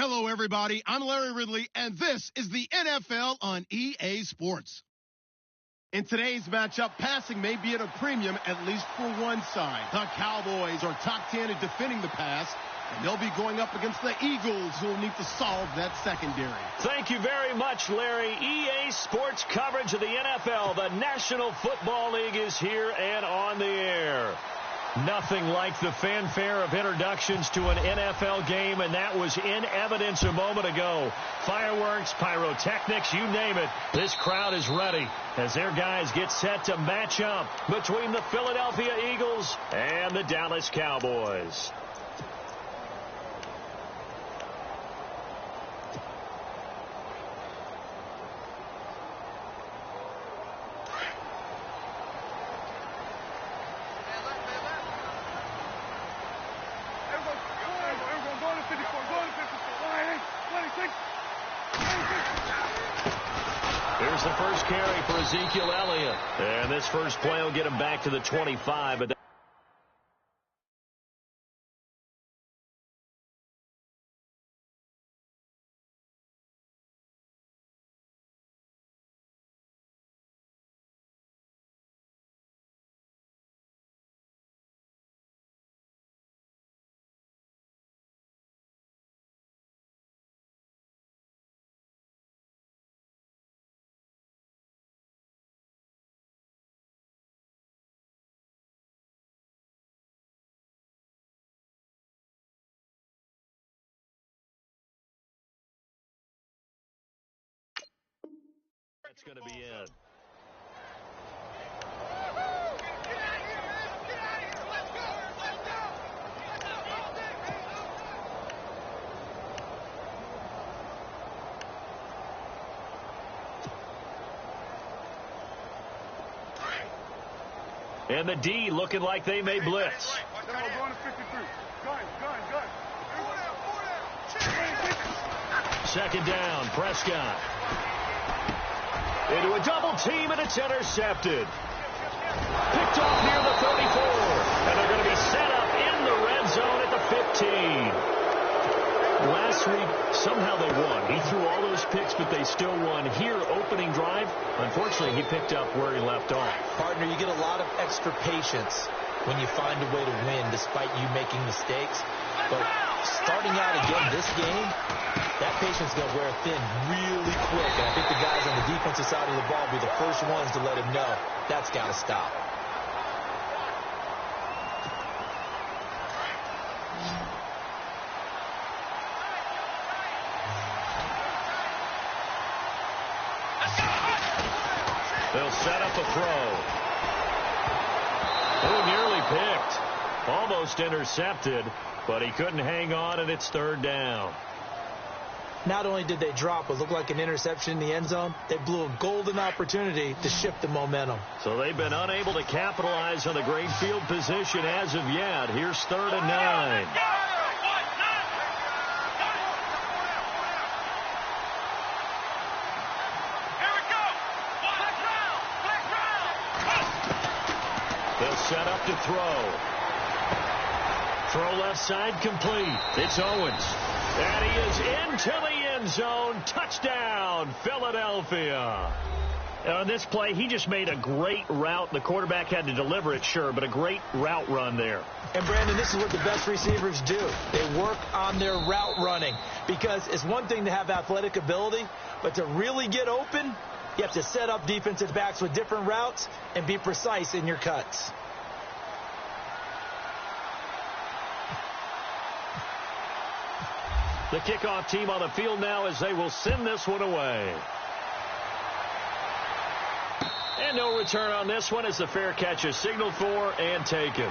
Hello, everybody. I'm Larry Ridley, and this is the NFL on EA Sports. In today's matchup, passing may be at a premium, at least for one side. The Cowboys are top 10 at defending the pass, and they'll be going up against the Eagles, who will need to solve that secondary. Thank you very much, Larry. EA Sports coverage of the NFL. The National Football League is here and on the air. Nothing like the fanfare of introductions to an NFL game, and that was in evidence a moment ago. Fireworks, pyrotechnics, you name it. This crowd is ready as their guys get set to match up between the Philadelphia Eagles and the Dallas Cowboys. Here's the first carry for Ezekiel Elliott. And this first play will get him back to the 25. But that's going to be in. And the D looking like they may blitz. Second down, Prescott. Into a double team, and it's intercepted. Picked off near the 34. And they're going to be set up in the red zone at the 15. Last week, somehow they won. He threw all those picks, but they still won. Here, opening drive, unfortunately, he picked up where he left off. Partner, you get a lot of extra patience when you find a way to win despite you making mistakes. But starting out again this game, that patience is going to wear thin really quick. And I think the guys on the defensive side of the ball will be the first ones to let him know that's got to stop. They'll set up a throw. Oh, nearly picked. Almost intercepted, but he couldn't hang on, and it's third down. Not only did they drop what looked like an interception in the end zone, they blew a golden opportunity to shift the momentum. So they've been unable to capitalize on the great field position as of yet. Here's 3rd and 9. They'll set up to throw. Throw left side complete. It's Owens. And he is into the end zone. Touchdown, Philadelphia. On this play, he just made a great route. The quarterback had to deliver it, sure, but a great route run there. And, Brandon, this is what the best receivers do. They work on their route running because it's one thing to have athletic ability, but to really get open, you have to set up defensive backs with different routes and be precise in your cuts. The kickoff team on the field now as they will send this one away. And no return on this one as the fair catch is signaled for and taken.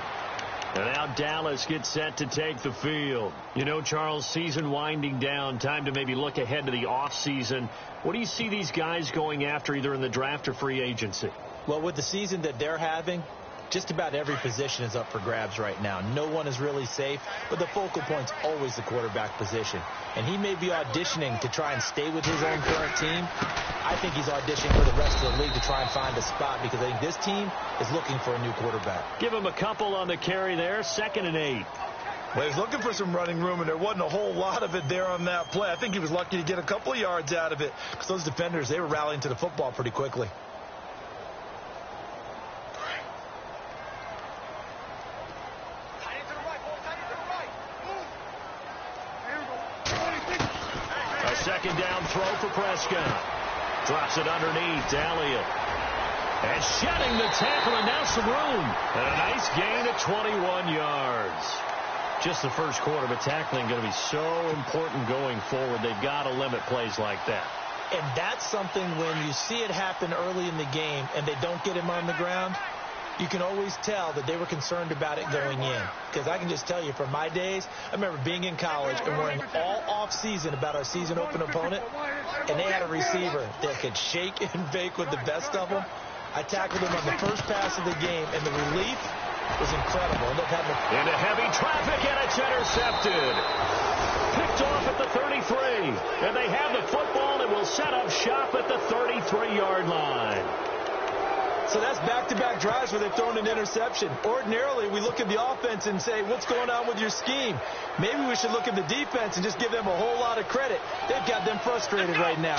And now Dallas gets set to take the field. You know, Charles, season winding down, time to maybe look ahead to the offseason. What do you see these guys going after either in the draft or free agency? Well, with the season that they're having, just about every position is up for grabs right now. No one is really safe, but the focal point's always the quarterback position. And he may be auditioning to try and stay with his own current team. I think he's auditioning for the rest of the league to try and find a spot because I think this team is looking for a new quarterback. Give him a couple on the carry there. 2nd and 8. Well, he was looking for some running room, and there wasn't a whole lot of it there on that play. I think he was lucky to get a couple of yards out of it because those defenders, they were rallying to the football pretty quickly. A second down throw for Prescott. Drops it underneath to Elliott. And shedding the tackle, and now some room. And a nice gain of 21 yards. Just the first quarter, but tackling going to be so important going forward. They've got to limit plays like that. And that's something when you see it happen early in the game and they don't get him on the ground, you can always tell that they were concerned about it going in. Because I can just tell you from my days, I remember being in college and worrying all off season about our season open opponent, and they had a receiver that could shake and bake with the best of them. I tackled him on the first pass of the game, and the relief was incredible. Ended up having into heavy traffic, and it's intercepted. Picked off at the 33. And they have the football and will set up shop at the 33-yard line. So that's back-to-back drives where they've thrown an interception. Ordinarily, we look at the offense and say, what's going on with your scheme? Maybe we should look at the defense and just give them a whole lot of credit. They've got them frustrated right now.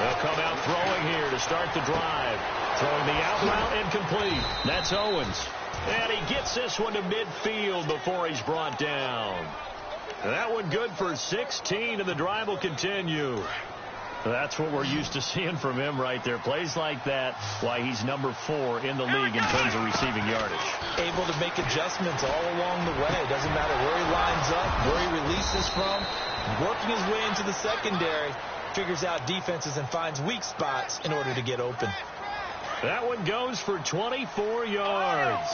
They'll come out throwing here to start the drive. Throwing the out route incomplete. That's Owens. And he gets this one to midfield before he's brought down. That one good for 16, and the drive will continue. That's what we're used to seeing from him right there. Plays like that, why he's number 4 in the league in terms of receiving yardage. Able to make adjustments all along the way. Doesn't matter where he lines up, where he releases from. Working his way into the secondary, figures out defenses and finds weak spots in order to get open. That one goes for 24 yards.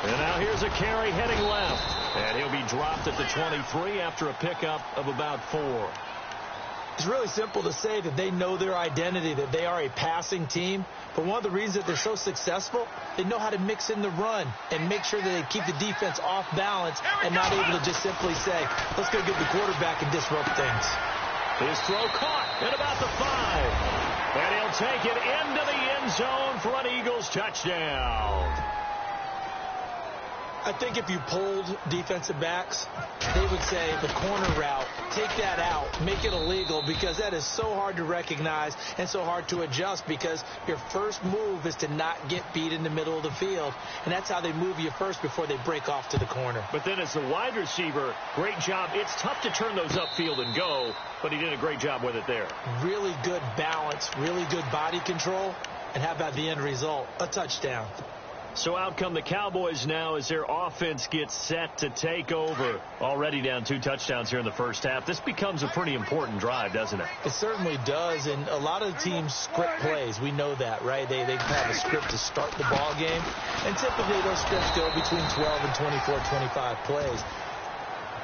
And now here's a carry heading left. And he'll be dropped at the 23 after a pickup of about 4. It's really simple to say that they know their identity, that they are a passing team. But one of the reasons that they're so successful, they know how to mix in the run and make sure that they keep the defense off balance and not able to just simply say, let's go get the quarterback and disrupt things. His throw caught at about the 5. And he'll take it into the end zone for an Eagles touchdown. I think if you polled defensive backs, they would say the corner route, take that out, make it illegal, because that is so hard to recognize and so hard to adjust, because your first move is to not get beat in the middle of the field, and that's how they move you first before they break off to the corner. But then as the wide receiver, great job. It's tough to turn those upfield and go, but he did a great job with it there. Really good balance, really good body control, and how about the end result? A touchdown. So out come the Cowboys now as their offense gets set to take over. Already down 2 touchdowns here in the first half. This becomes a pretty important drive, doesn't it? It certainly does, and a lot of the teams script plays. We know that, right? They have a script to start the ball game, and typically those scripts go between 12 and 24, 25 plays.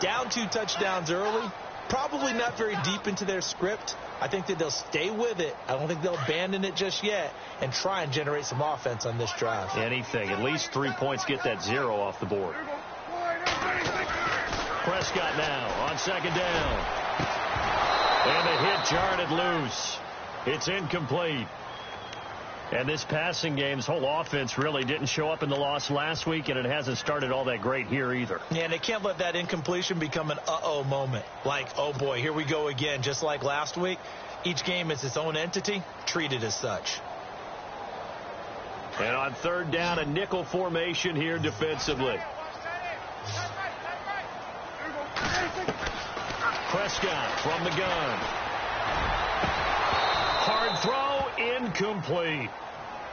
Down 2 touchdowns early, probably not very deep into their script. I think that they'll stay with it. I don't think they'll abandon it just yet and try and generate some offense on this drive. Anything. At least 3 points, get that 0 off the board. Prescott now on second down. And the hit jarred it loose. It's incomplete. And this passing game, this whole offense really didn't show up in the loss last week, and it hasn't started all that great here either. Yeah, and they can't let that incompletion become an uh-oh moment. Like, oh boy, here we go again. Just like last week, each game is its own entity, treated as such. And on third down, a nickel formation here defensively. Prescott from the gun. Hard throw, incomplete.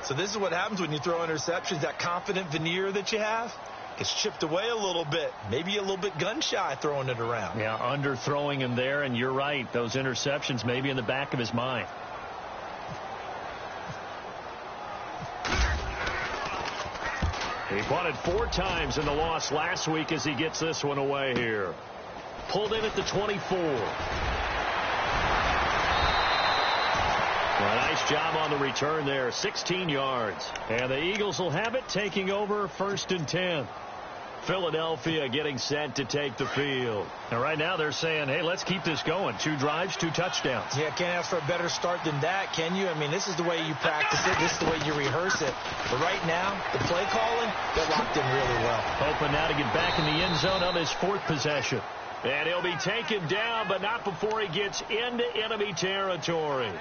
So this is what happens when you throw interceptions. That confident veneer that you have gets chipped away a little bit. Maybe a little bit gun-shy throwing it around. Yeah, underthrowing him there, and you're right. Those interceptions may be in the back of his mind. He punted 4 times in the loss last week as he gets this one away here. Pulled in at the 24. A nice job on the return there, 16 yards. And the Eagles will have it, taking over 1st and 10. Philadelphia getting set to take the field. And right now they're saying, hey, let's keep this going. 2 drives, 2 touchdowns. Yeah, can't ask for a better start than that, can you? I mean, this is the way you practice it. This is the way you rehearse it. But right now, the play calling, they're locked in really well. Hoping now to get back in the end zone on his 4th possession. And he'll be taken down, but not before he gets into enemy territory.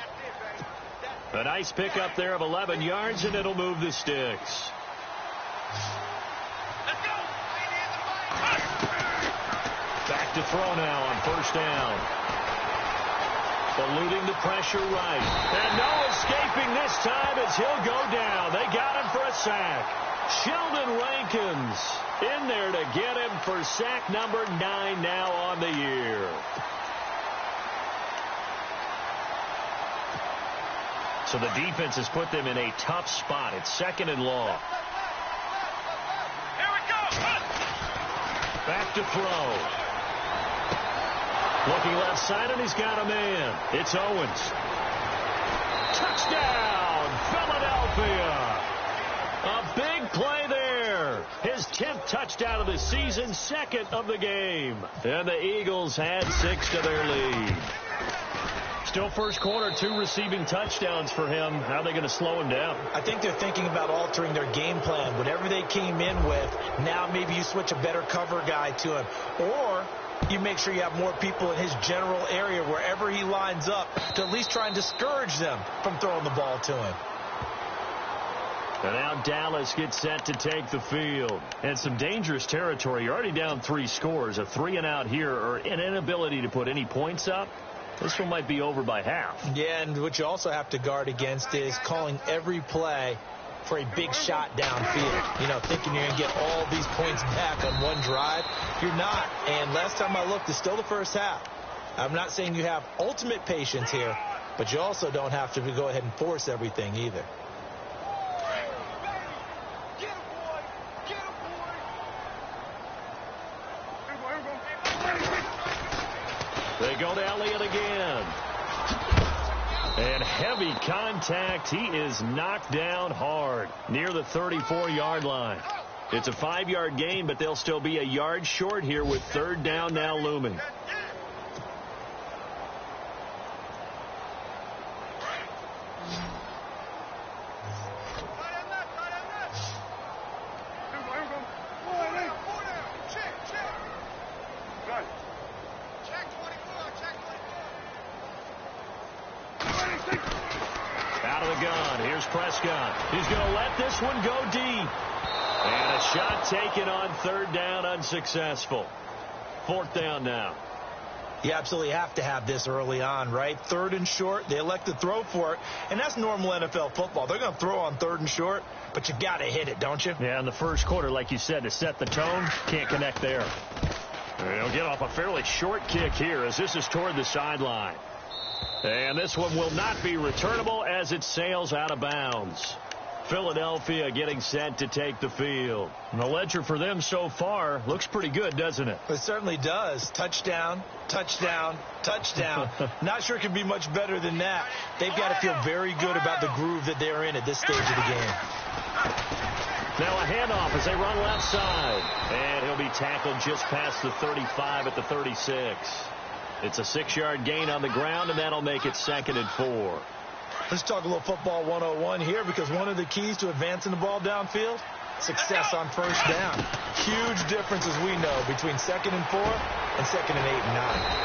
A nice pickup there of 11 yards, and it'll move the sticks. Back to throw now on 1st down. Eluding the pressure right. And no escaping this time as he'll go down. They got him for a sack. Sheldon Rankins in there to get him for sack number 9 now on the year. So the defense has put them in a tough spot. It's 2nd and long. Here we go. Back to throw. Looking left side, and he's got a man. It's Owens. Touchdown, Philadelphia. A big play there. His 10th touchdown of the season, 2nd of the game. And the Eagles add 6 to their lead. Still first quarter, 2 receiving touchdowns for him. How are they going to slow him down? I think they're thinking about altering their game plan. Whatever they came in with, now maybe you switch a better cover guy to him. Or you make sure you have more people in his general area wherever he lines up to at least try and discourage them from throwing the ball to him. And now Dallas gets set to take the field. And some dangerous territory. You're already down 3 scores. A 3-and-out here or an inability to put any points up. This one might be over by half. Yeah, and what you also have to guard against is calling every play for a big shot downfield. You know, thinking you're going to get all these points back on one drive. You're not. And last time I looked, it's still the first half. I'm not saying you have ultimate patience here, but you also don't have to go ahead and force everything either. They go to Elliott again. And heavy contact. He is knocked down hard near the 34-yard line. It's a 5-yard gain, but they'll still be a yard short here with 3rd down now looming. He's going to let this one go deep. And a shot taken on 3rd down, unsuccessful. 4th down now. You absolutely have to have this early on, right? 3rd and short, they elect to throw for it. And that's normal NFL football. They're going to throw on 3rd and short, but you got to hit it, don't you? Yeah, in the first quarter, like you said, to set the tone, can't connect there. They'll get off a fairly short kick here as this is toward the sideline. And this one will not be returnable as it sails out of bounds. Philadelphia getting set to take the field. And the ledger for them so far looks pretty good, doesn't it? It certainly does. Touchdown, touchdown, touchdown. Not sure it can be much better than that. They've got to feel very good about the groove that they're in at this stage of the game. Now a handoff as they run left side. And he'll be tackled just past the 35 at the 36. It's a 6-yard gain on the ground, and that'll make it 2nd and 4. Let's talk a little football 101 here, because one of the keys to advancing the ball downfield, success on 1st down. Huge difference, as we know, between 2nd and 4 and 2nd and 8 and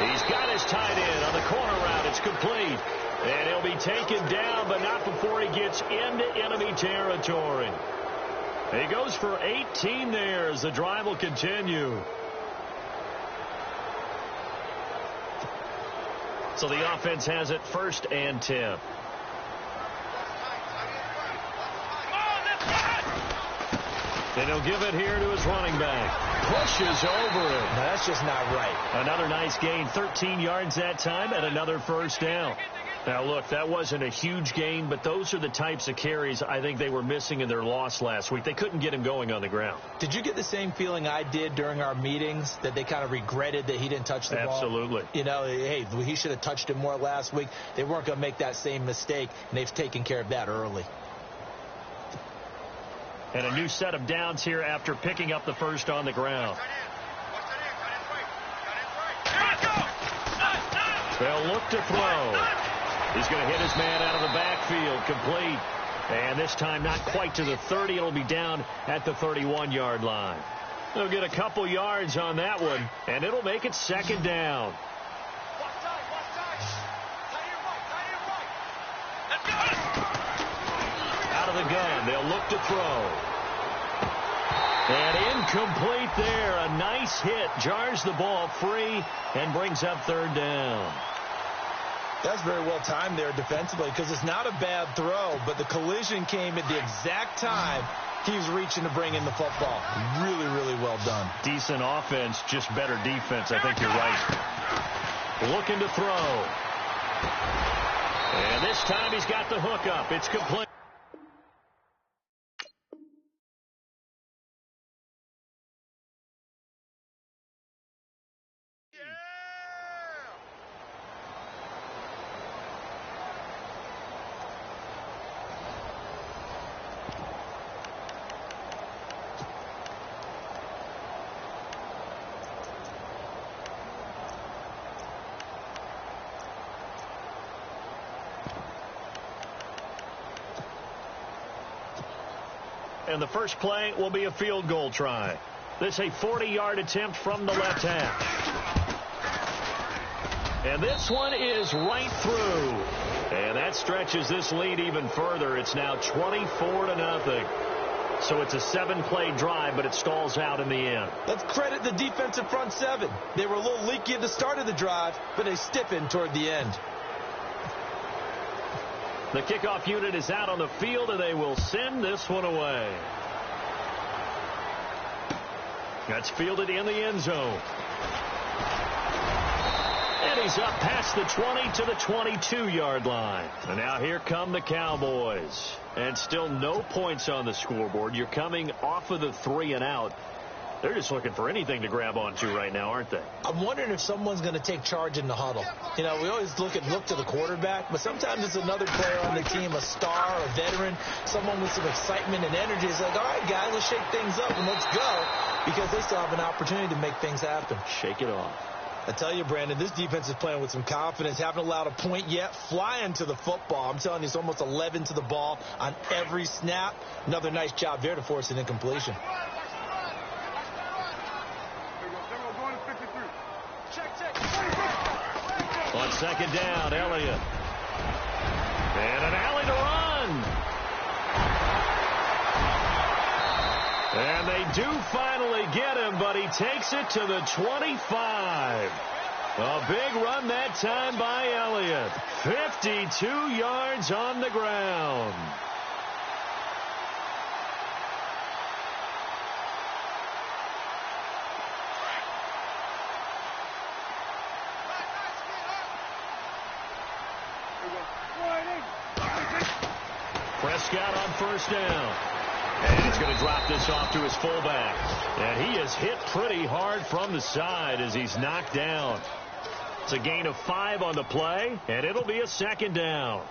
9. He's got his tight end on the corner route. It's complete. And he'll be taken down, but not before he gets into enemy territory. He goes for 18 there as the drive will continue. So the offense has it 1st and 10. And he'll give it here to his running back. Pushes over it. No, that's just not right. Another nice gain, 13 yards that time, and another 1st down. Now, look, that wasn't a huge gain, but those are the types of carries I think they were missing in their loss last week. They couldn't get him going on the ground. Did you get the same feeling I did during our meetings, that they kind of regretted that he didn't touch the ball? Absolutely. You know, hey, he should have touched it more last week. They weren't going to make that same mistake, and they've taken care of that early. And a new set of downs here after picking up the first on the ground. They'll look to throw. He's going to hit his man out of the backfield, complete. And this time not quite to the 30. It'll be down at the 31-yard line. They'll get a couple yards on that one, and it'll make it second down. Out of the gun, they'll look to throw. And incomplete there. A nice hit. Jars the ball free and brings up third down. That's very well timed there defensively because it's not a bad throw, but the collision came at the exact time he was reaching to bring in the football. Really, really well done. Decent offense, just better defense. I think you're right. Looking to throw. And this time he's got the hook up. It's complete. And the first play will be a field goal try. This a 40-yard attempt from the left hash. And this one is right through. And that stretches this lead even further. It's now 24-0. So it's a 7-play drive, but it stalls out in the end. Let's credit the defensive front seven. They were a little leaky at the start of the drive, but they stiffened toward the end. The kickoff unit is out on the field, and they will send this one away. That's fielded in the end zone. And he's up past the 20 to the 22-yard line. And now here come the Cowboys. And still no points on the scoreboard. You're coming off of the 3 and out. They're just looking for anything to grab onto right now, aren't they? I'm wondering if someone's going to take charge in the huddle. You know, we always look to the quarterback, but sometimes it's another player on the team, a star, a veteran, someone with some excitement and energy. It's like, all right, guys, let's shake things up and let's go, because they still have an opportunity to make things happen. Shake it off. I tell you, Brandon, this defense is playing with some confidence. Haven't allowed a point yet. Flying to the football. I'm telling you, it's almost 11 to the ball on every snap. Another nice job there to force an incompletion. On second down, Elliott. And an alley to run. And they do finally get him, but he takes it to the 25. A big run that time by Elliott. 52 yards on the ground. Prescott on first down. And he's going to drop this off to his fullback. And he is hit pretty hard from the side as he's knocked down. It's a gain of 5 on the play, and it'll be a second down.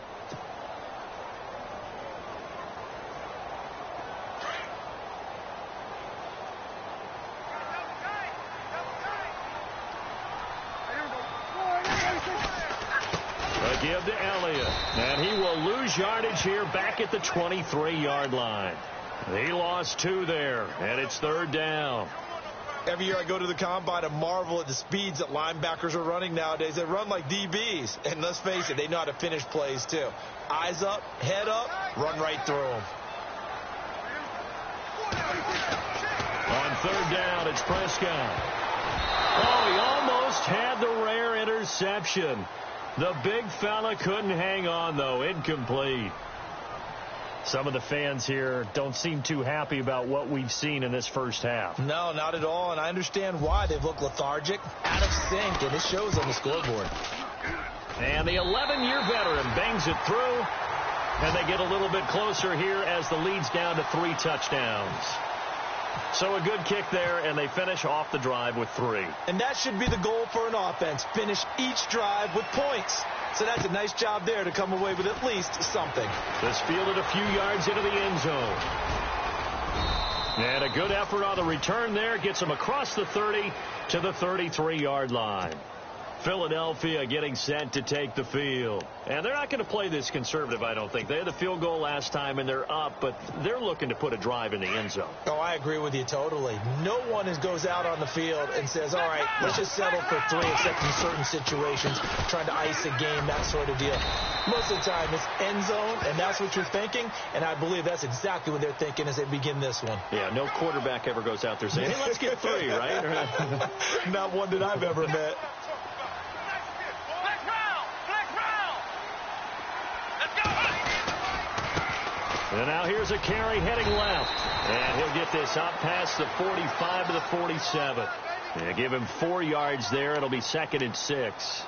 A give to Elliott, and he will lose yardage here back at the 23-yard line. He lost 2 there, and it's third down. Every year I go to the combine and marvel at the speeds that linebackers are running nowadays. They run like DBs. And let's face it, they know how to finish plays too. Eyes up, head up, run right through them. On third down, it's Prescott. Oh, he almost had the rare interception. The big fella couldn't hang on, though. Incomplete. Some of the fans here don't seem too happy about what we've seen in this first half. No, not at all, and I understand why. They've looked lethargic, out of sync, and it shows on the scoreboard. And the 11-year veteran bangs it through, and they get a little bit closer here as the lead's down to 3 touchdowns. So a good kick there, and they finish off the drive with 3. And that should be the goal for an offense, finish each drive with points. So that's a nice job there to come away with at least something. This fielded a few yards into the end zone. And a good effort on the return there. Gets them across the 30 to the 33-yard line. Philadelphia getting set to take the field. And they're not going to play this conservative, I don't think. They had the field goal last time, and they're up, but they're looking to put a drive in the end zone. Oh, I agree with you totally. No one goes out on the field and says, all right, let's just settle for 3, except in certain situations, trying to ice a game, that sort of deal. Most of the time, it's end zone, and that's what you're thinking, and I believe that's exactly what they're thinking as they begin this one. Yeah, no quarterback ever goes out there saying, hey, let's get 3, right? Not one that I've ever met. And now here's a carry heading left. And he'll get this up past the 45 to the 47. Yeah, give him 4 yards there. It'll be 2nd and 6.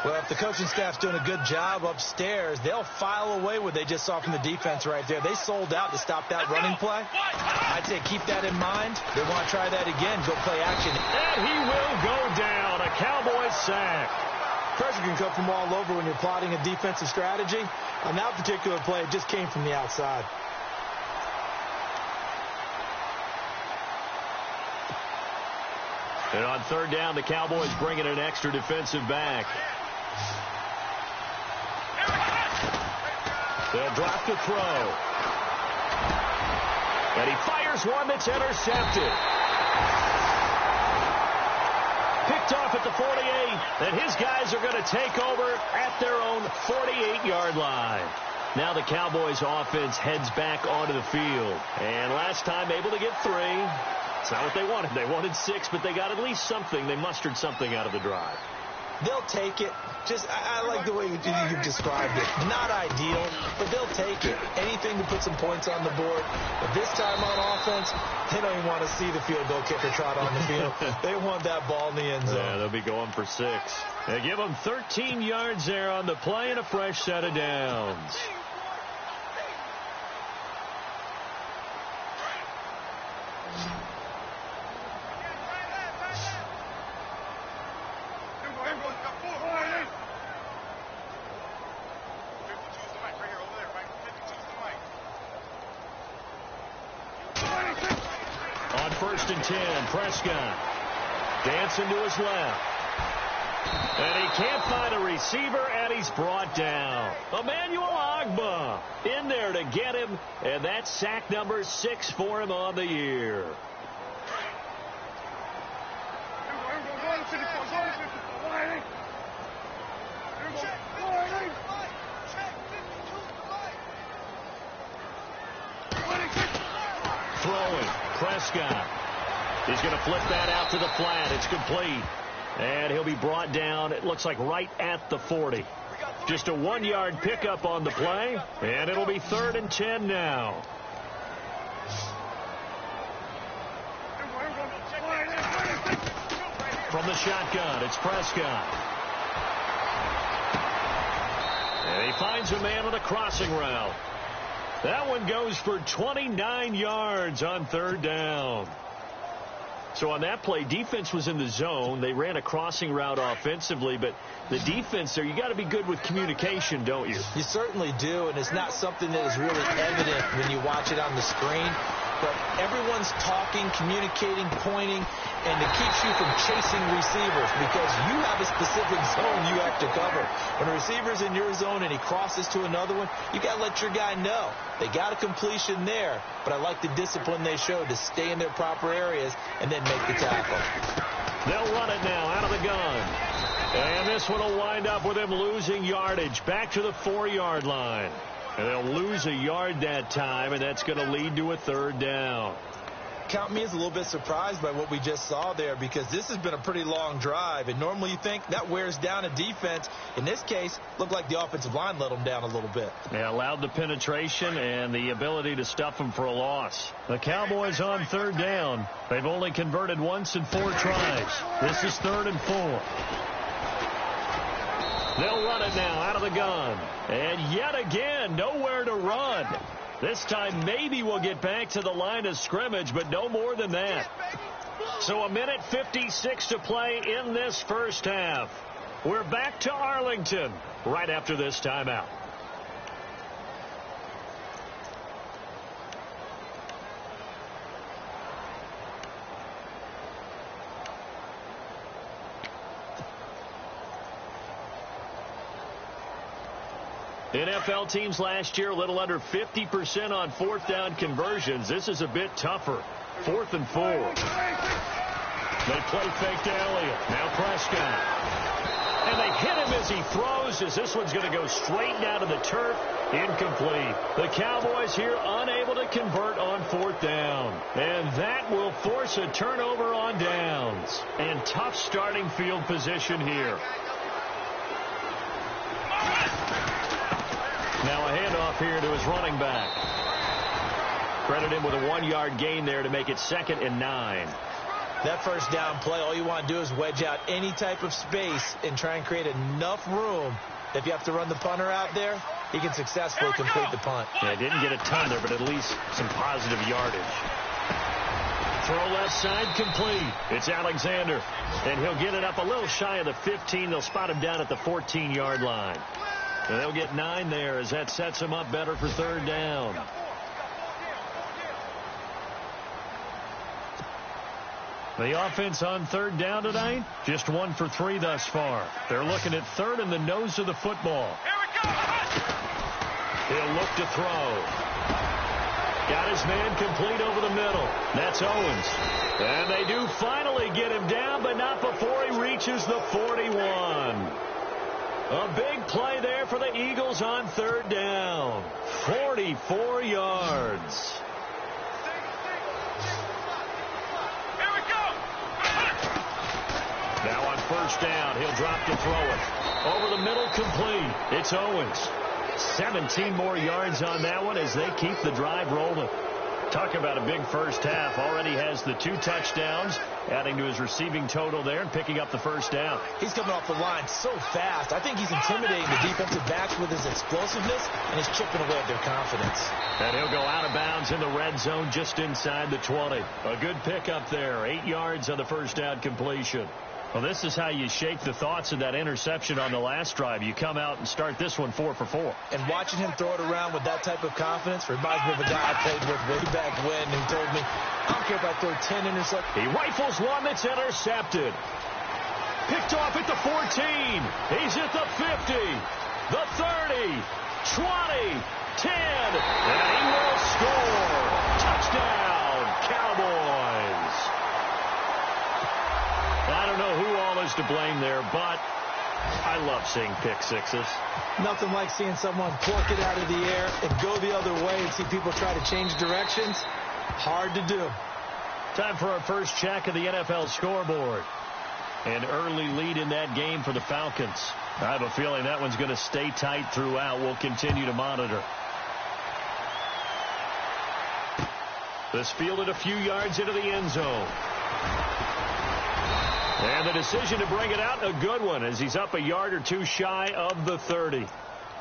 Well, if the coaching staff's doing a good job upstairs, they'll file away what they just saw from the defense right there. They sold out to stop that running play. I'd say keep that in mind. They want to try that again, go play action. And he will go down. A Cowboys sack. Pressure can come from all over when you're plotting a defensive strategy. On that particular play, it just came from the outside. And on 3rd down, the Cowboys bringing an extra defensive back. They'll drop the throw. And he fires one that's intercepted. Picked off at the 48, and his guys are going to take over at their own 48-yard line. Now the Cowboys offense heads back onto the field. And last time able to get 3. It's not what they wanted. They wanted 6, but they got at least something. They mustered something out of the drive. They'll take it. Just, I like the way you described it. Not ideal, but they'll take it. Anything to put some points on the board. But this time on offense, they don't even want to see the field goal kicker trot on the field. They want that ball in the end zone. Yeah, they'll be going for 6. They give them 13 yards there on the play and a fresh set of downs. On 1st and 10, Prescott dancing to his left. And he can't find a receiver, and he's brought down. Emmanuel Ogbah in there to get him, and that's sack number 6 for him on the year. Throwing, Prescott. He's going to flip that out to the flat. It's complete. And he'll be brought down, it looks like right at the 40. Just a 1-yard pickup on the play, and it'll be 3rd and 10 now. From the shotgun, it's Prescott. And he finds a man on a crossing route. That one goes for 29 yards on 3rd down. So on that play, defense was in the zone. They ran a crossing route offensively, but the defense there, you got to be good with communication, don't you? You certainly do, and it's not something that is really evident when you watch it on the screen. But everyone's talking, communicating, pointing, and it keeps you from chasing receivers because you have a specific zone you have to cover. When a receiver's in your zone and he crosses to another one, you got to let your guy know. They got a completion there, but I like the discipline they showed to stay in their proper areas and then make the tackle. They'll run it now out of the gun. And this one will wind up with him losing yardage back to the 4-yard line. And they'll lose a yard that time, and that's going to lead to a 3rd down. Count me as a little bit surprised by what we just saw there because this has been a pretty long drive, and normally you think that wears down a defense. In this case, looked like the offensive line let them down a little bit. They allowed the penetration and the ability to stuff them for a loss. The Cowboys on 3rd down. They've only converted once in 4 tries. This is 3rd and 4. They'll run it now out of the gun. And yet again, nowhere to run. This time maybe we'll get back to the line of scrimmage, but no more than that. So 1:56 to play in this first half. We're back to Arlington right after this timeout. NFL teams last year a little under 50% on fourth down conversions. This is a bit tougher. 4th and 4. They play fake to Elliott. Now Prescott. And they hit him as he throws, as this one's going to go straight down to the turf. Incomplete. The Cowboys here unable to convert on 4th down. And that will force a turnover on downs. And tough starting field position here. Now a handoff here to his running back. Credit him with a 1-yard gain there to make it 2nd and 9. That first down play, all you want to do is wedge out any type of space and try and create enough room. If you have to run the punter out there, he can successfully complete the punt. Yeah, didn't get a ton there, but at least some positive yardage. Throw left side complete. It's Alexander. And he'll get it up a little shy of the 15. They'll spot him down at the 14-yard line. And they'll get 9 there as that sets him up better for 3rd down. The offense on 3rd down tonight, just 1 for 3 thus far. They're looking at 3rd and the nose of the football. He'll look to throw. Got his man complete over the middle. That's Owens. And they do finally get him down, but not before he reaches the 41. A big play there for the Eagles on 3rd down. 44 yards. Now on 1st down, he'll drop to throw it. Over the middle, complete. It's Owens. 17 more yards on that one as they keep the drive rolling. Talk about a big first half. Already has the 2 touchdowns, adding to his receiving total there and picking up the 1st down. He's coming off the line so fast. I think he's intimidating the defensive backs with his explosiveness, and he's chipping away at their confidence. And he'll go out of bounds in the red zone just inside the 20. A good pickup there. 8 yards on the 1st down completion. Well, this is how you shake the thoughts of that interception on the last drive. You come out and start this one 4 for 4. And watching him throw it around with that type of confidence reminds me of a guy I played with way back when who told me, I don't care if I throw 10 interceptions. He rifles one that's intercepted. Picked off at the 14. He's at the 50, the 30, 20, 10, and he will score. Touchdown, Cowboys. I don't know who all is to blame there, but I love seeing pick sixes. Nothing like seeing someone pluck it out of the air and go the other way and see people try to change directions. Hard to do. Time for our first check of the NFL scoreboard. An early lead in that game for the Falcons. I have a feeling that one's going to stay tight throughout. We'll continue to monitor. This fielded a few yards into the end zone. And the decision to bring it out, a good one, as he's up a yard or 2 shy of the 30.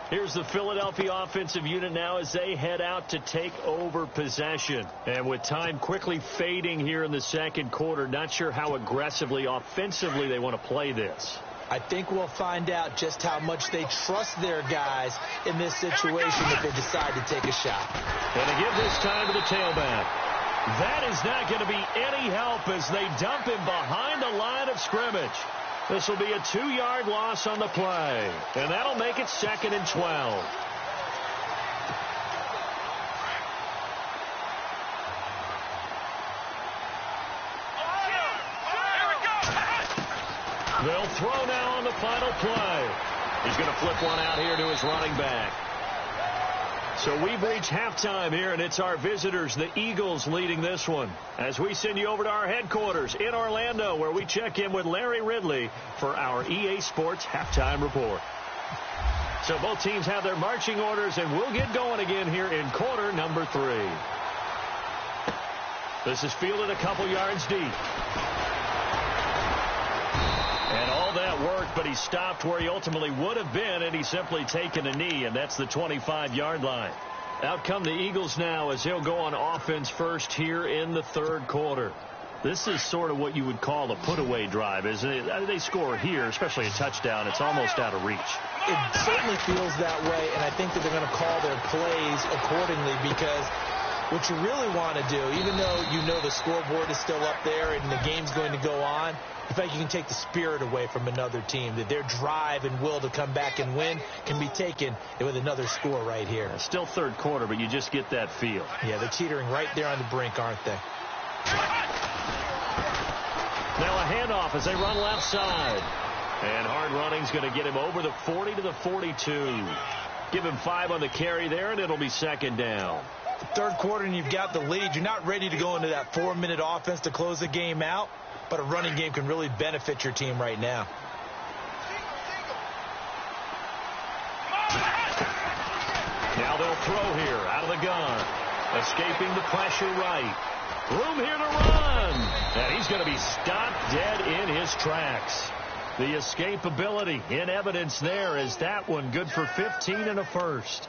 Here's the Philadelphia offensive unit now as they head out to take over possession. And with time quickly fading here in the 2nd quarter, not sure how aggressively, offensively they want to play this. I think we'll find out just how much they trust their guys in this situation if they decide to take a shot. And to give this time to the tailback. That is not going to be any help as they dump him behind the line of scrimmage. This will be a 2-yard loss on the play. And that'll make it 2nd and 12. They'll throw now on the final play. He's going to flip one out here to his running back. So we've reached halftime here, and it's our visitors, the Eagles, leading this one. As we send you over to our headquarters in Orlando, where we check in with Larry Ridley for our EA Sports Halftime Report. So both teams have their marching orders, and we'll get going again here in quarter number 3. This is fielded a couple yards deep. And all that worked, but he stopped where he ultimately would have been, and he's simply taken a knee, and that's the 25-yard line. Out come the Eagles now as he'll go on offense first here in the 3rd quarter. This is sort of what you would call a put-away drive, isn't it? They score here, especially a touchdown. It's almost out of reach. It certainly feels that way, and I think that they're going to call their plays accordingly because What you really want to do, even though you know the scoreboard is still up there and the game's going to go on, in fact, you can take the spirit away from another team, that their drive and will to come back and win can be taken with another score right here. Still third quarter, but you just get that feel. Yeah, they're teetering right there on the brink, aren't they? Now a handoff as they run left side. And hard running's going to get him over the 40 to the 42. Give him 5 on the carry there, and it'll be second down. Third quarter, and you've got the lead. You're not ready to go into that 4-minute offense to close the game out, but a running game can really benefit your team right now. Now they'll throw here out of the gun. Escaping the pressure right. Room here to run. And he's going to be stopped dead in his tracks. The escapability in evidence there is that one good for 15 and a first.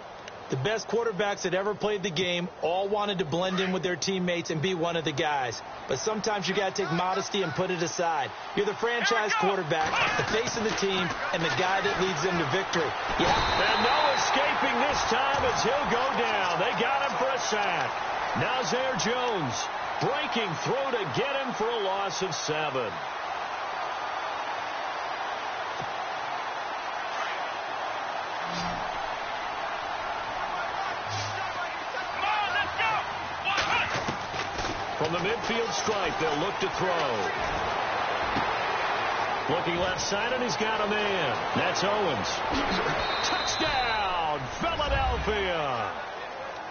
The best quarterbacks that ever played the game all wanted to blend in with their teammates and be one of the guys. But sometimes you got to take modesty and put it aside. You're the franchise quarterback, the face of the team, and the guy that leads them to victory. Yeah. And no escaping this time as he'll go down. They got him for a sack. Now Zaire Jones breaking through to get him for a loss of 7. From the midfield stripe, they'll look to throw. Looking left side, and he's got a man. That's Owens. Touchdown, Philadelphia.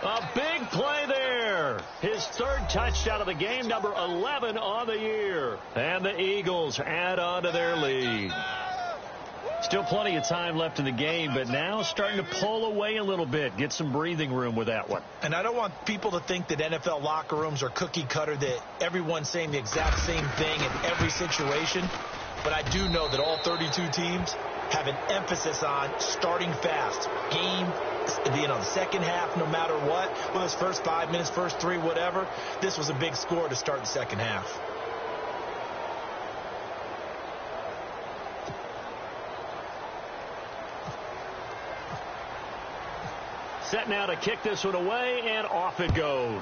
A big play there. His third touchdown of the game, number 11 on the year. And the Eagles add on to their lead. Still plenty of time left in the game, but now starting to pull away a little bit. Get some breathing room with that one. And I don't want people to think that NFL locker rooms are cookie cutter, that everyone's saying the exact same thing in every situation. But I do know that all 32 teams have an emphasis on starting fast. Game, the second half, no matter what. Whether it's first 5 minutes, first 3, whatever. This was a big score to start the second half. Set now to kick this one away, and off it goes.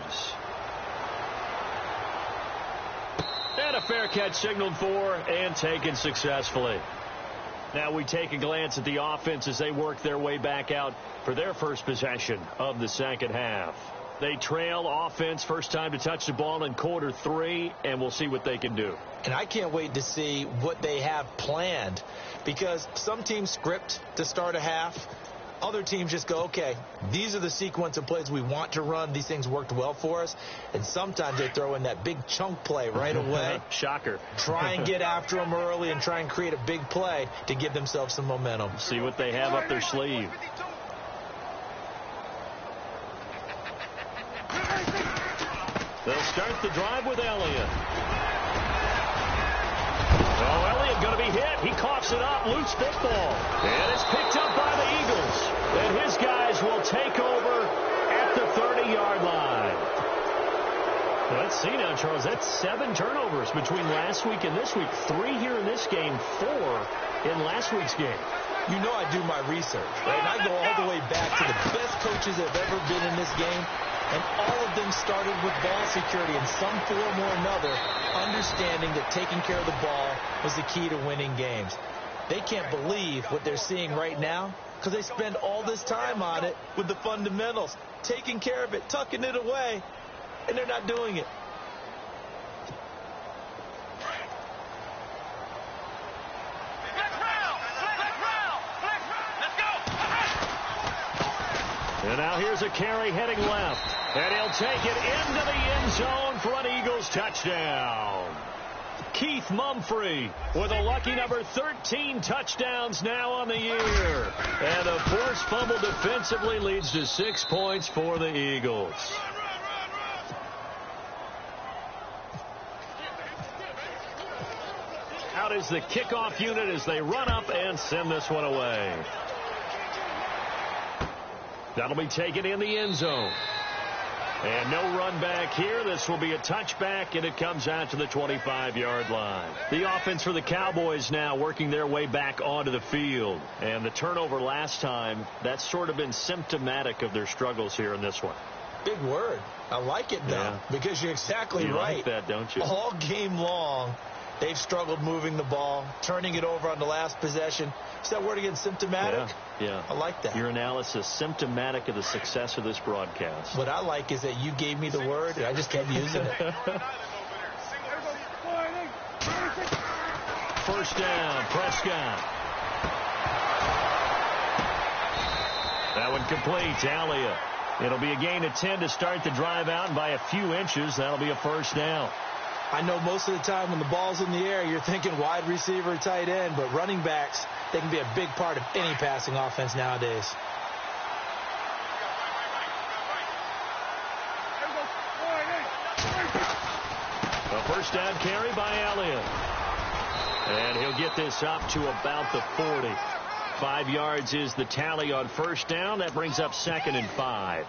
And a fair catch signaled for and taken successfully. Now we take a glance at the offense as they work their way back out for their first possession of the second half. They trail offense, first time to touch the ball in quarter 3, and we'll see what they can do. And I can't wait to see what they have planned, because some teams script to start a half. Other teams just go, okay, these are the sequence of plays we want to run. These things worked well for us. And sometimes they throw in that big chunk play right away. Shocker. Try and get after them early and try and create a big play to give themselves some momentum. See what they have up their sleeve. They'll start the drive with Elliott. Oh, Elliott going to be hit. He coughs it up. Loose football. And it's picked up by the Eagles. And his guys will take over at the 30-yard line. Well, let's see now, Charles. That's 7 turnovers between last week and this week. 3 here in this game, 4 in last week's game. You know I do my research, right? And I go all the way back to the best coaches that have ever been in this game. And all of them started with ball security in some form or another, understanding that taking care of the ball was the key to winning games. They can't believe what they're seeing right now because they spend all this time on it with the fundamentals, taking care of it, tucking it away, and they're not doing it. And now here's a carry heading left. And he'll take it into the end zone for an Eagles touchdown. Keith Mumphrey with a lucky number 13 touchdowns now on the year. And a forced fumble defensively leads to 6 points for the Eagles. Out is the kickoff unit as they run up and send this one away. That'll be taken in the end zone. And no run back here. This will be a touchback, and it comes out to the 25-yard line. The offense for the Cowboys now working their way back onto the field. And the turnover last time, that's sort of been symptomatic of their struggles here in this one. Big word. I like it, though, because you're exactly right. You like that, don't you? All game long, they've struggled moving the ball, turning it over on the last possession. Is that word again, symptomatic? Yeah. I like that. Your analysis, symptomatic of the success of this broadcast. What I like is that you gave me the word, and I just kept using it. First down, Prescott. That one complete to Elliott. It'll be a gain of 10 to start the drive out, and by a few inches, that'll be a first down. I know most of the time when the ball's in the air, you're thinking wide receiver, tight end, but running backs, they can be a big part of any passing offense nowadays. A first down carry by Elliott. And he'll get this up to about the 40. 5 yards is the tally on first down. That brings up 2nd and 5.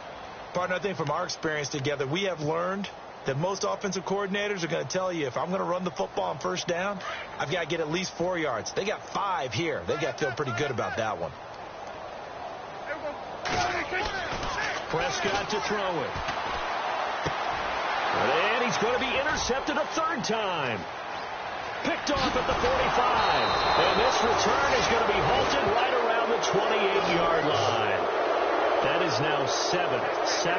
Partner, I think from our experience together, we have learned that most offensive coordinators are going to tell you, if I'm going to run the football on first down, I've got to get at least 4 yards. They got 5 here. They've got to feel pretty good about that one. Prescott to throw it. And he's going to be intercepted a third time. Picked off at the 45. And this return is going to be halted right around the 28-yard line. That is now 7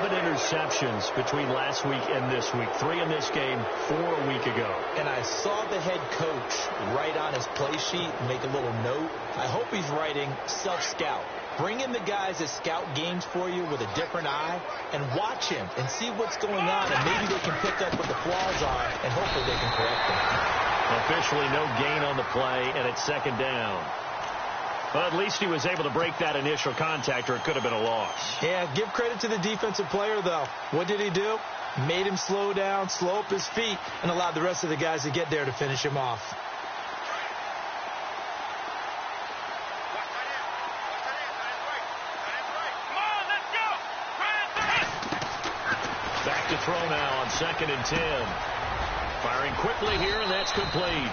interceptions between last week and this week. 3 in this game, 4 a week ago. And I saw the head coach write on his play sheet and make a little note. I hope he's writing self-scout. Bring in the guys that scout games for you with a different eye and watch him and see what's going on, and maybe they can pick up what the flaws are, and hopefully they can correct them. Officially no gain on the play, and it's 2nd down. But at least he was able to break that initial contact, or it could have been a loss. Yeah, give credit to the defensive player, though. What did he do? Made him slow down, slow up his feet, and allowed the rest of the guys to get there to finish him off. Back to throw now on 2nd and 10. Firing quickly here, and that's complete.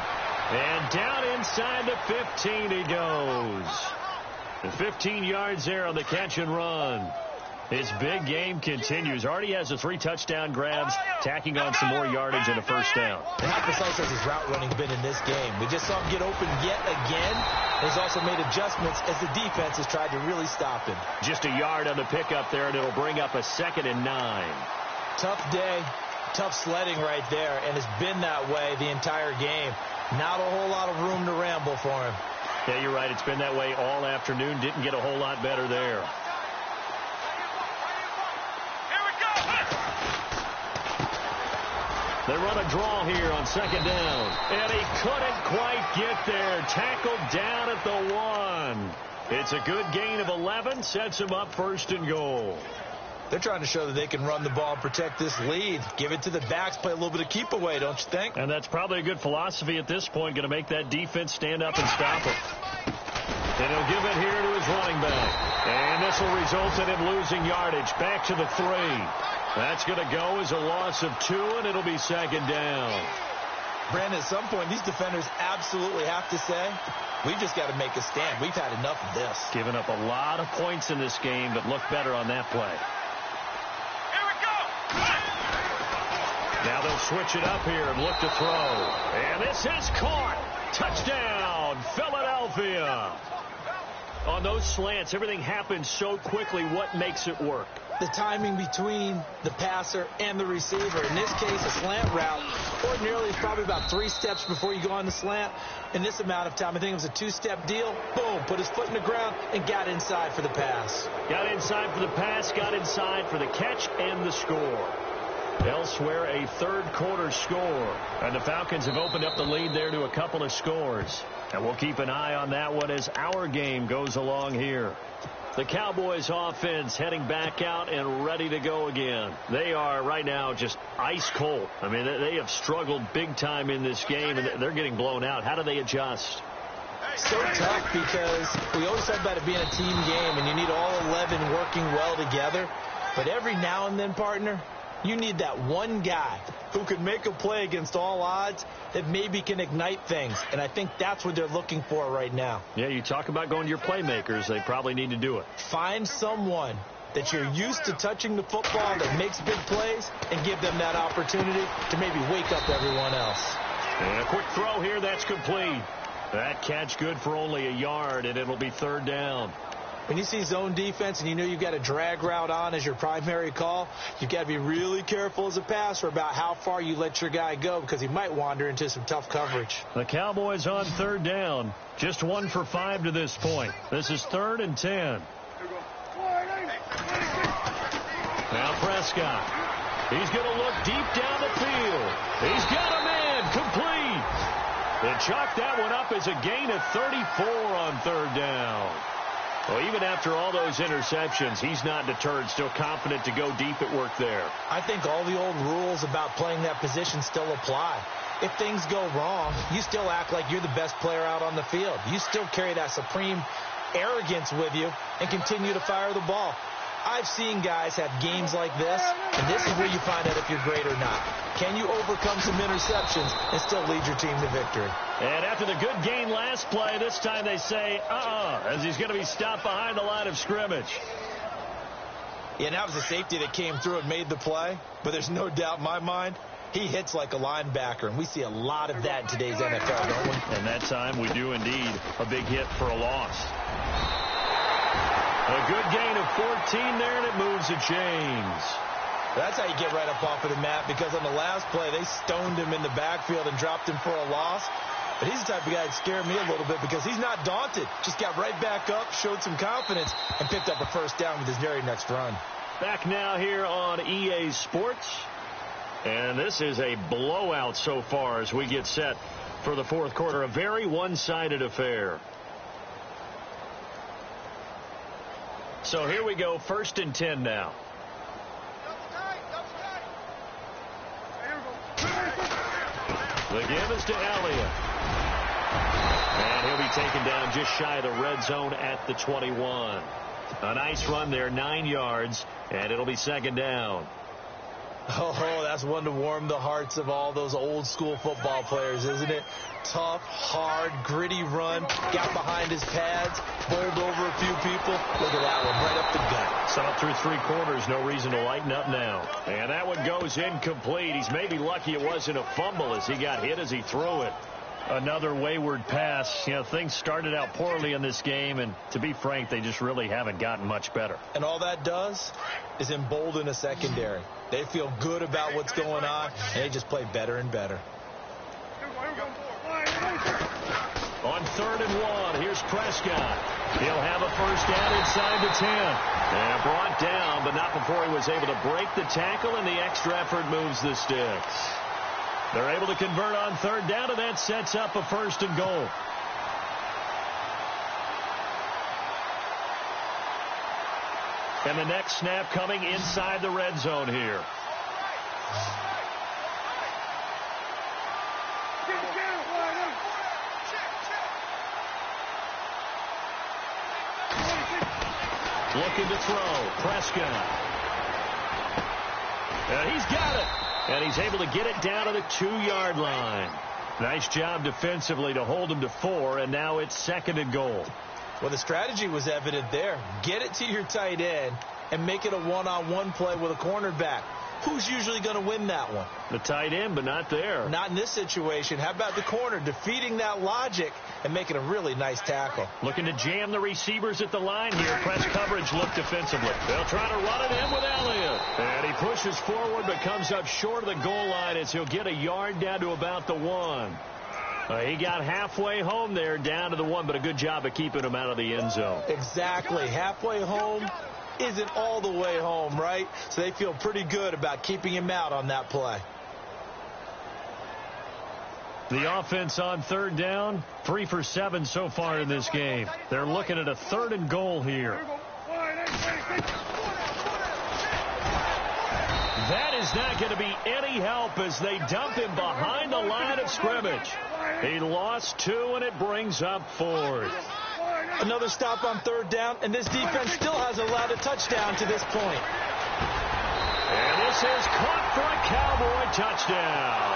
And down inside the 15 he goes. The 15 yards there on the catch and run. His big game continues. Already has the 3 touchdown grabs, tacking on some more yardage and a first down. And how precise has his route running been in this game? We just saw him get open yet again. He's also made adjustments as the defense has tried to really stop him. Just a yard on the pickup there, and it'll bring up a 2nd and 9. Tough day, tough sledding right there, and it's been that way the entire game. Not a whole lot of room to ramble for him. Yeah, you're right. It's been that way all afternoon. Didn't get a whole lot better there. They run a draw here on 2nd down. And he couldn't quite get there. Tackled down at the 1. It's a good gain of 11. Sets him up 1st and goal. They're trying to show that they can run the ball and protect this lead. Give it to the backs, play a little bit of keep away, don't you think? And that's probably a good philosophy at this point. Going to make that defense stand up and stop him. And he'll give it here to his running back. And this will result in him losing yardage. Back to the 3. That's going to go as a loss of 2, and it'll be 2nd down. Brandon, at some point, these defenders absolutely have to say, we've just got to make a stand. We've had enough of this. Giving up a lot of points in this game, but look better on that play. Now they'll switch it up here and look to throw. And this is caught. Touchdown, Philadelphia. On those slants, everything happens so quickly. What makes it work? The timing between the passer and the receiver. In this case, a slant route ordinarily is probably about 3 steps before you go on the slant. In this amount of time, I think it was a 2-step deal. Boom, put his foot in the ground and got inside for the pass. Got inside for the pass, got inside for the catch and the score. Elsewhere, a third-quarter score. And the Falcons have opened up the lead there to a couple of scores. And we'll keep an eye on that one as our game goes along here. The Cowboys offense heading back out and ready to go again. They are right now just ice cold. I mean, they have struggled big time in this game, and they're getting blown out. How do they adjust? So tough because we always talk about it being a team game, and you need all 11 working well together. But every now and then, partner, you need that one guy who can make a play against all odds that maybe can ignite things. And I think that's what they're looking for right now. Yeah, you talk about going to your playmakers. They probably need to do it. Find someone that you're used to touching the football, that makes big plays, and give them that opportunity to maybe wake up everyone else. And a quick throw here, that's complete. That catch good for only a yard, and it'll be third down. When you see zone defense and you know you've got a drag route on as your primary call, you've got to be really careful as a passer about how far you let your guy go because he might wander into some tough coverage. The Cowboys on third down. Just 1 for 5 to this point. This is 3rd and 10. Now Prescott. He's going to look deep down the field. He's got a man complete. They chalk that one up as a gain of 34 on third down. Well, even after all those interceptions, he's not deterred, still confident to go deep at work there. I think all the old rules about playing that position still apply. If things go wrong, you still act like you're the best player out on the field. You still carry that supreme arrogance with you and continue to fire the ball. I've seen guys have games like this, and this is where you find out if you're great or not. Can you overcome some interceptions and still lead your team to victory? And after the good gain last play, this time they say, as he's going to be stopped behind the line of scrimmage. Yeah, and that was a safety that came through and made the play, but there's no doubt in my mind, he hits like a linebacker, and we see a lot of that in today's NFL, don't we? And that time we do indeed a big hit for a loss. A good gain of 14 there, and it moves the chains. That's how you get right up off of the mat, because on the last play, they stoned him in the backfield and dropped him for a loss. But he's the type of guy that scared me a little bit because he's not daunted. Just got right back up, showed some confidence, and picked up a first down with his very next run. Back now here on EA Sports. And this is a blowout so far as we get set for the fourth quarter. A very one-sided affair. So here we go, 1st and 10 now. The give is to Elliott. And he'll be taken down just shy of the red zone at the 21. A nice run there, 9 yards, and it'll be 2nd down. Oh, that's one to warm the hearts of all those old school football players, isn't it? Tough, hard, gritty run, got behind his pads, bowled over a few people. Look at that one, right up the gut. So through 3 quarters, no reason to lighten up now. And that one goes incomplete. He's maybe lucky it wasn't a fumble as he got hit as he threw it. Another wayward pass. You know, things started out poorly in this game, and to be frank, they just really haven't gotten much better. And all that does is embolden a secondary. They feel good about what's going on, and they just play better and better. On 3rd and 1, here's Prescott. He'll have a first down inside the 10. And brought down, but not before he was able to break the tackle, and the extra effort moves the sticks. They're able to convert on 3rd down, and that sets up a 1st and goal. And the next snap coming inside the red zone here. Looking to throw. Prescott. And he's got it. And he's able to get it down to the 2-yard line. Nice job defensively to hold him to 4, and now it's 2nd and goal. Well, the strategy was evident there. Get it to your tight end and make it a one-on-one play with a cornerback. Who's usually going to win that one? The tight end, but not there. Not in this situation. How about the corner defeating that logic and making a really nice tackle? Looking to jam the receivers at the line here. Press coverage look defensively. They'll try to run it in with Elliott. And he pushes forward but comes up short of the goal line as he'll get a yard down to about the 1. He got halfway home there, down to the 1, but a good job of keeping him out of the end zone. Exactly. Halfway home isn't all the way home, right? So they feel pretty good about keeping him out on that play. The offense on 3rd down, 3 for 7 so far in this game. They're looking at a 3rd and goal here. That is not going to be any help as they dump him behind the line of scrimmage. He lost 2, and it brings up 4th. Another stop on 3rd down, and this defense still hasn't allowed a touchdown to this point. And this is caught for a Cowboy touchdown.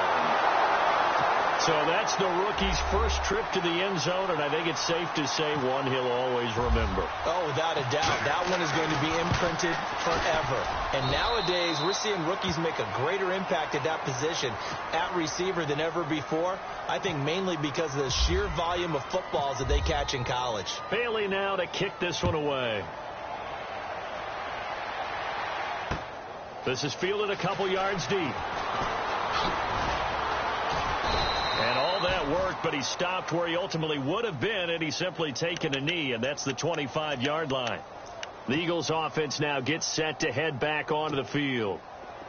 So that's the rookie's first trip to the end zone, and I think it's safe to say one he'll always remember. Oh, without a doubt. That one is going to be imprinted forever. And nowadays, we're seeing rookies make a greater impact at that position at receiver than ever before. I think mainly because of the sheer volume of footballs that they catch in college. Bailey now to kick this one away. This is fielded a couple yards deep. And all that worked, but he stopped where he ultimately would have been, and he's simply taken a knee, and that's the 25-yard line. The Eagles offense now gets set to head back onto the field.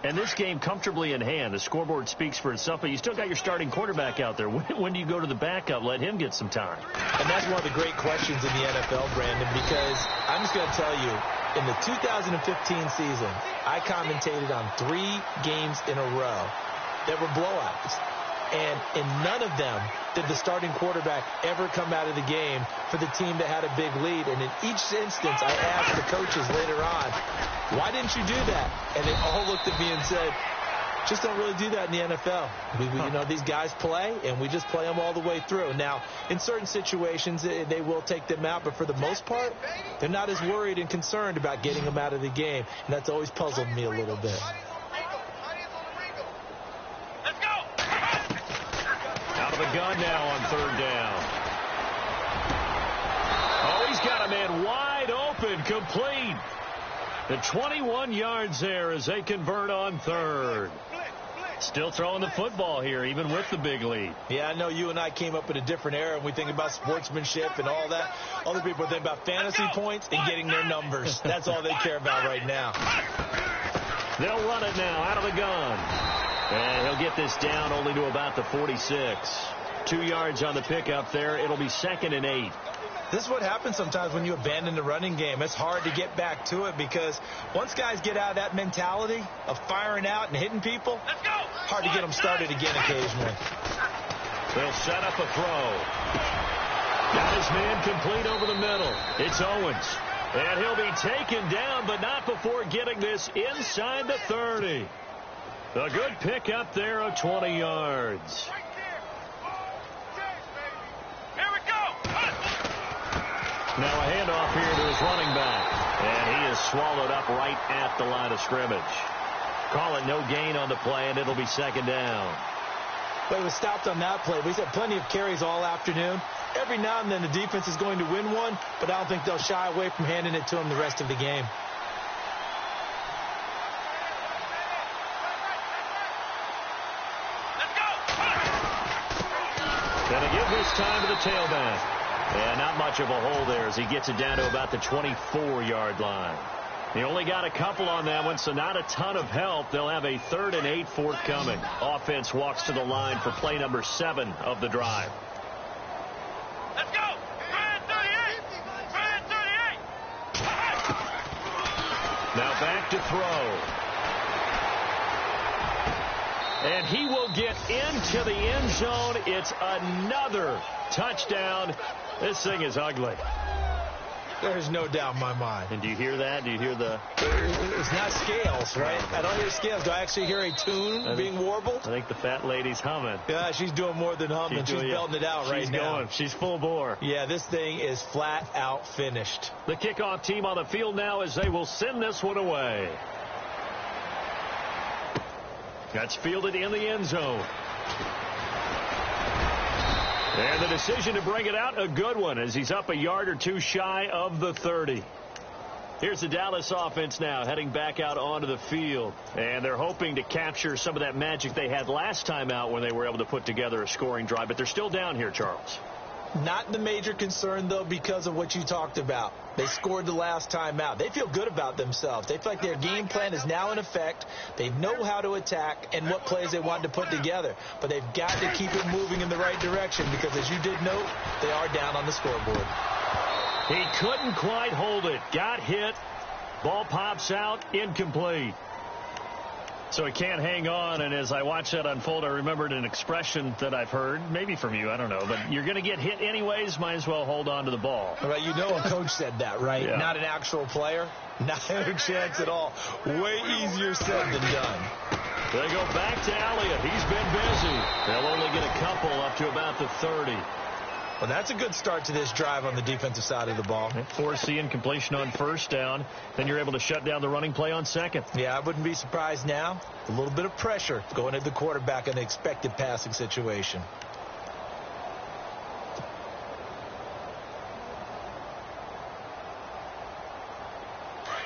And this game comfortably in hand. The scoreboard speaks for itself, but you still got your starting quarterback out there. When do you go to the backup? Let him get some time. And that's one of the great questions in the NFL, Brandon, because I'm just going to tell you, in the 2015 season, I commentated on 3 games in a row that were blowouts. And in none of them did the starting quarterback ever come out of the game for the team that had a big lead. And in each instance, I asked the coaches later on, why didn't you do that? And they all looked at me and said, just don't really do that in the NFL. You know, these guys play, and we just play them all the way through. Now, in certain situations, they will take them out, but for the most part, they're not as worried and concerned about getting them out of the game. And that's always puzzled me a little bit. Out of the gun now on third down. Oh, he's got a man wide open, complete. The 21 yards there as they convert on third. Still throwing the football here, even with the big lead. Yeah, I know you and I came up in a different era, and we think about sportsmanship and all that. Other people think about fantasy points and getting their numbers. That's all they care about right now. They'll run it now out of the gun. And he'll get this down only to about the 46. 2 yards on the pickup there. It'll be 2nd and 8. This is what happens sometimes when you abandon the running game. It's hard to get back to it because once guys get out of that mentality of firing out and hitting people, hard to get them started again occasionally. They'll set up a throw. Got his man complete over the middle. It's Owens. And he'll be taken down, but not before getting this inside the 30. A good pickup there of 20 yards. Here we go. Now a handoff here to his running back. And he is swallowed up right at the line of scrimmage. Call it no gain on the play, and it'll be 2nd down. But he was stopped on that play. We've had plenty of carries all afternoon. Every now and then the defense is going to win one, but I don't think they'll shy away from handing it to him the rest of the game. Gonna give this time to the tailback. And not much of a hole there as he gets it down to about the 24-yard line. He only got a couple on that one, so not a ton of help. They'll have a 3rd and 8 forthcoming. Offense walks to the line for play number 7 of the drive. Let's go. 38. Now back to throw. And he will get into the end zone. It's another touchdown. This thing is ugly. There's no doubt in my mind. And do you hear that? Do you hear the... It's not scales, right? I don't hear scales. Do I actually hear a tune being warbled? I think the fat lady's humming. Yeah, she's doing more than humming. She's belting it out right now. She's going. She's full bore. Yeah, this thing is flat out finished. The kickoff team on the field now as they will send this one away. That's fielded in the end zone. And the decision to bring it out, a good one, as he's up a yard or two shy of the 30. Here's the Dallas offense now heading back out onto the field. And they're hoping to capture some of that magic they had last time out when they were able to put together a scoring drive. But they're still down here, Charles. Not the major concern, though, because of what you talked about. They scored the last time out. They feel good about themselves. They feel like their game plan is now in effect. They know how to attack and what plays they want to put together. But they've got to keep it moving in the right direction because, as you did note, they are down on the scoreboard. He couldn't quite hold it. Got hit. Ball pops out. Incomplete. So he can't hang on, and as I watched that unfold, I remembered an expression that I've heard, maybe from you, I don't know, but you're going to get hit anyways, might as well hold on to the ball. All right, you know a coach said that, right? Yeah. Not an actual player. Not a chance at all. Way easier said than done. They go back to Elliott. He's been busy. They'll only get a couple up to about the 30. Well, that's a good start to this drive on the defensive side of the ball. Force incompletion on first down. Then you're able to shut down the running play on second. Yeah, I wouldn't be surprised now. A little bit of pressure going at the quarterback in the expected passing situation.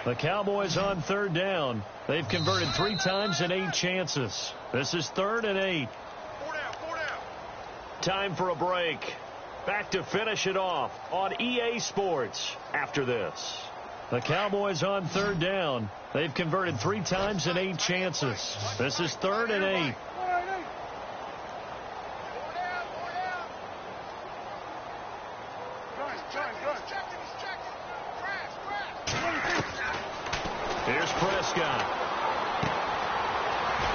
The Cowboys on third down. They've converted 3 times in 8 chances. This is 3rd and 8. 4 down. Time for a break. Back to finish it off on EA Sports after this. The Cowboys on third down. They've converted 3 times in 8 chances. This is 3rd and 8. Here's Prescott.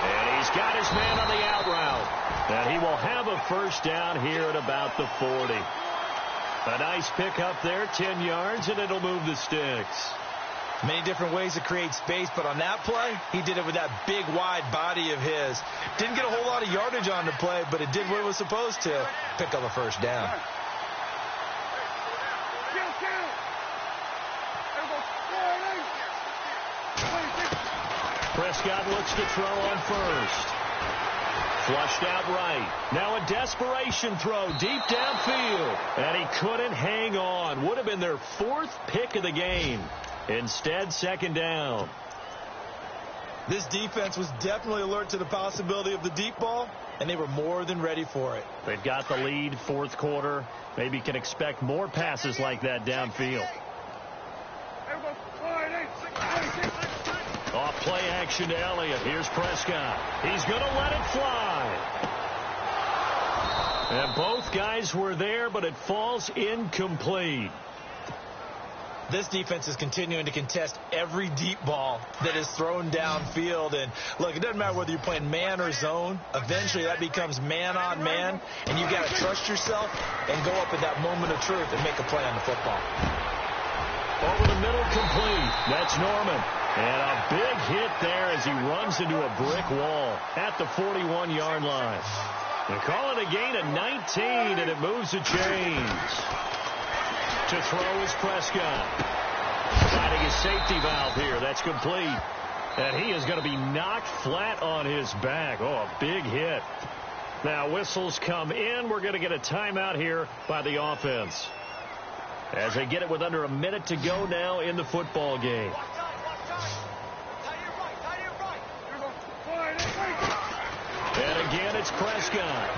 And he's got his man on the out route. And he will have a first down here at about the 40. A nice pickup there, 10 yards, and it'll move the sticks. Many different ways to create space, but on that play, he did it with that big, wide body of his. Didn't get a whole lot of yardage on the play, but it did what it was supposed to. Pick up a first down. Prescott looks to throw on first. Flushed out right. Now a desperation throw deep downfield. And he couldn't hang on. Would have been their 4th pick of the game. Instead, 2nd down. This defense was definitely alert to the possibility of the deep ball, and they were more than ready for it. They've got the lead, 4th quarter. Maybe can expect more passes like that downfield. Off play action to Elliott. Here's Prescott. He's going to let it fly. And both guys were there, but it falls incomplete. This defense is continuing to contest every deep ball that is thrown downfield. And, look, it doesn't matter whether you're playing man or zone. Eventually, that becomes man on man, and you've got to trust yourself and go up at that moment of truth and make a play on the football. Over the middle, complete. That's Norman. And a big hit there as he runs into a brick wall at the 41-yard line. They call it a gain of 19, and it moves the chains. To throw is Prescott. Finding his safety valve here. That's complete. And he is going to be knocked flat on his back. Oh, a big hit. Now whistles come in. We're going to get a timeout here by the offense. As they get it with under a minute to go now in the football game. And again, it's Prescott.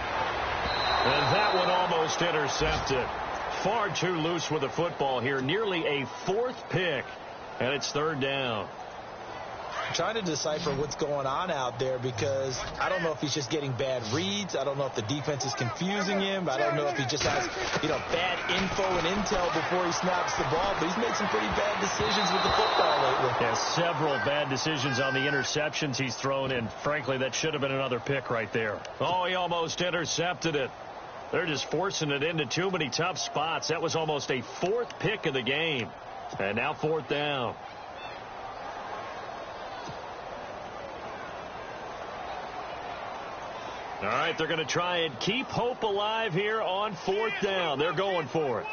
And that one almost intercepted. Far too loose with the football here. Nearly a 4th pick. And it's 3rd down. I'm trying to decipher what's going on out there because I don't know if he's just getting bad reads. I don't know if the defense is confusing him. I don't know if he just has, bad info and intel before he snaps the ball. But he's made some pretty bad decisions with the football lately. Yeah, several bad decisions on the interceptions he's thrown in. Frankly, that should have been another pick right there. Oh, he almost intercepted it. They're just forcing it into too many tough spots. That was almost a 4th pick of the game. And now 4th down. All right, they're going to try and keep hope alive here on 4th down. They're going for it.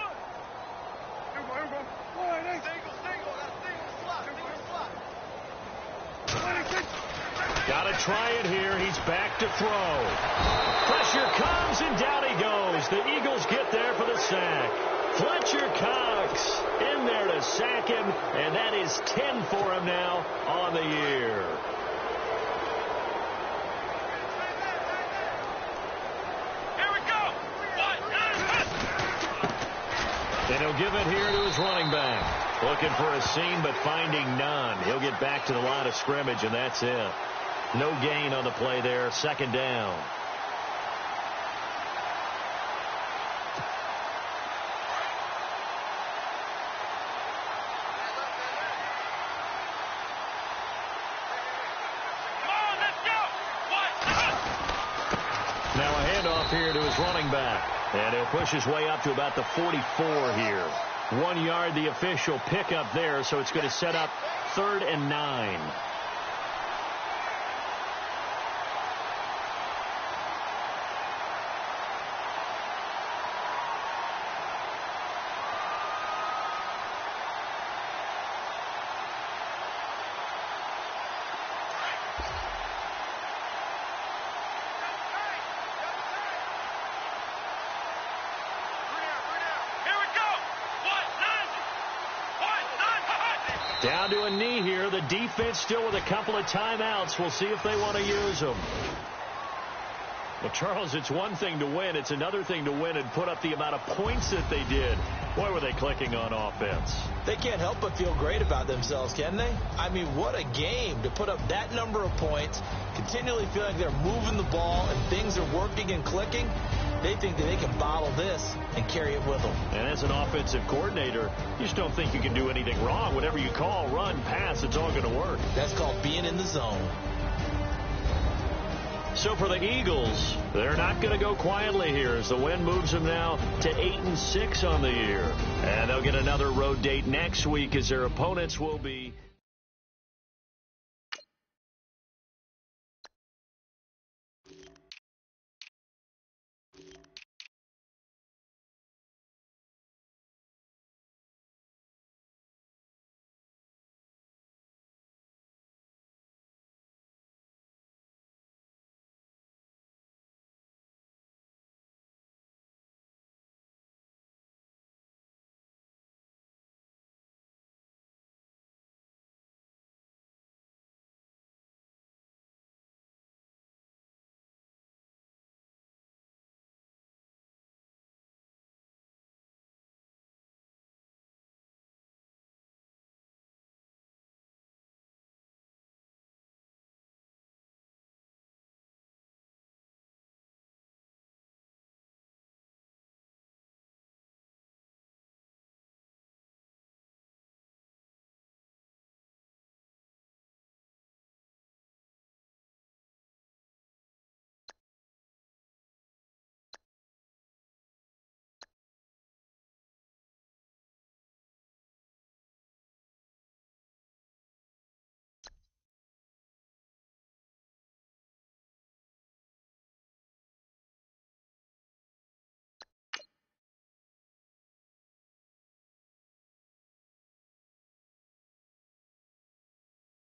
Got to try it here. He's back to throw. Pressure comes, and down he goes. The Eagles get there for the sack. Fletcher Cox in there to sack him, and that is 10 for him now on the year. And he'll give it here to his running back. Looking for a seam, but finding none. He'll get back to the line of scrimmage, and that's it. No gain on the play there. 2nd down. Now a handoff here to his running back. And he'll push his way up to about the 44 here. 1 yard, the official pickup there, so it's going to set up 3rd and 9. Down to a knee here. The defense still with a couple of timeouts. We'll see if they want to use them. Well, Charles, it's one thing to win. It's another thing to win and put up the amount of points that they did. Boy, were they clicking on offense. They can't help but feel great about themselves, can they? I mean, what a game to put up that number of points, continually feeling like they're moving the ball and things are working and clicking. They think that they can bottle this and carry it with them. And as an offensive coordinator, you just don't think you can do anything wrong. Whatever you call, run, pass, it's all going to work. That's called being in the zone. So for the Eagles, they're not going to go quietly here as the win moves them now to 8-6 on the year. And they'll get another road date next week as their opponents will be